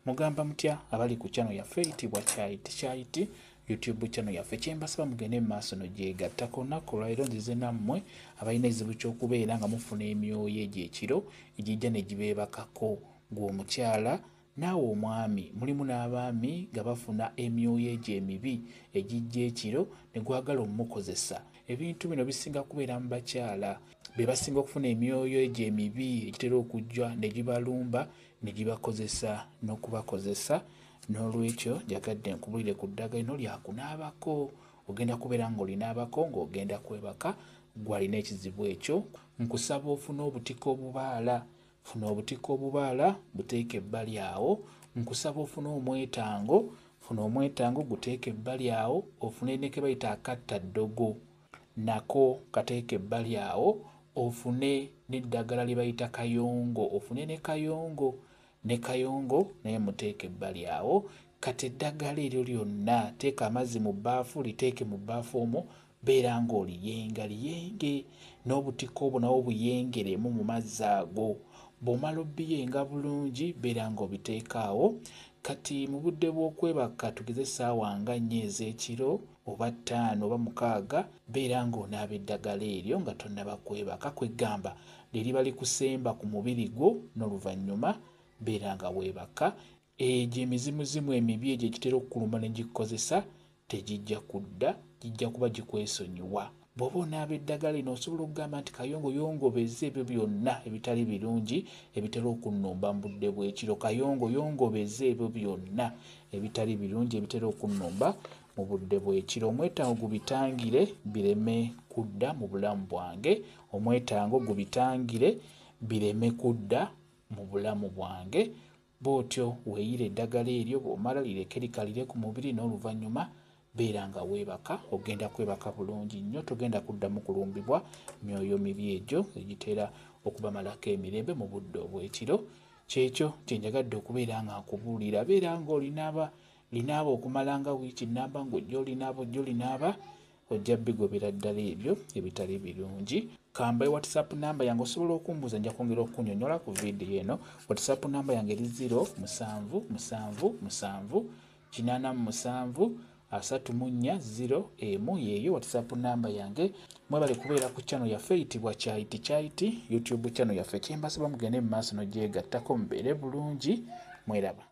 Mugamba mutya abali ku channel yaffe eyitibwa Kyayiti YouTube channel yaffe kyembasaba mugende mu maaso n'ogyegattako olunaku lwaleero nzize nammwe abalina ekizibu ky'okubeera nga mufuna emyoyo egy'ekiro egijja ne gibeebakako gw'omukyala naawe omwami mulimu n'abaami nga bafuna emyoyo egyo emibi egijja ekiro ne gwagala omukozesa. Ebintu bino bisinga kubeera mu bakyala be basinga okufuna emyoyo egyo emibi egitera okujja ne gibalumba ne gibakozesa n'okubakozesa. N'olwekyo jagadde nkubulire ku ddagala lino lyakunaabako. Ogenda kubeera ng'olinaabako ng'ogenda kwebaka gw'alina ekizibu ekyo. Nkusaba ofune obutiko obubaala. Funa obutiko obubaala buteeke ebbali awo. Nkusaba ofune omwetango. Funa omwetango guteeke ebbali awo. Ofune ne ke bayita akattaddogo nako kateeke ebbali awo. Ofune n'eddagala lye bayita kayongo. Ofune ne kayongo. Ne kayongo naye muteeke ebbali awo. Kati eddagala eryo lyonna teeka amazzi mu bbaafu liteeke mu bbaafu omwo beera ng'oliyenga liyenge n'obutiko obwo nawo buyengeremu mu mazzi ago. Bw'omala obbiyenga bulungi beera ng'obiteeka awo. Kati mu budde bw'okwebaka tugeze essaawa nga 4 ez'ekiro oba 5 oba 6 beera ng'onaaba eddagala eryo nga tonnaba kwebaka kwegamba liriba likusemba ku mubiri gwo n'oluvannyuma beera nga weebaka. Egyo emizimuzimu emibi egyo egitera okukuluma ne gikozesa tegijja kudda, gijja kuba gikwesonyiwa. Bw'oba onaaba eddagala lino osobola okugamba nti kayongo yongobeza ebyo byonna ebitali birungi ebitera okunnumba mu budde bw'ekiro. Kayongo yongobeza ebyo byonna ebitali birungi ebitera okunnumba mu budde bw'ekiro. Omwetango gubitangire bireme kudda mu bulamu bwange. Omwetango gubitangire bireme kudda mu bulamu bwange. Bw'otyo weeyire eddagala eryo bw'omala lireke likalire ku mubiri n'oluvannyuma beera nga weebaka. Ogenda kwebaka bulungi nnyo, togenda kuddamu kulumbibwa myoyo mibi egyo egitera okubamalako emirembe mu budde obw'ekiro. Kyekyo kye njagadde okubeera nga nkubuulira. Beera ng'olinaaba okumala nga wiiki nnamba ng'ojja olinaaba ojja bigobera ddala ebyo ebitali birungi. Kamba WhatsApp namba yange osobola okumbuuza nja kwongera okunyonyola ku vidiyo eno. WhatsApp namba yange eri 0777873401 yeeyo WhatsApp namba yange. Mwebale kubeera ku channel yaffe eyitibwa Kyayiti YouTube channel yaffe kyembasaba mugende mu maaso n'ogyegattako mubeere bulungi. Mweraba.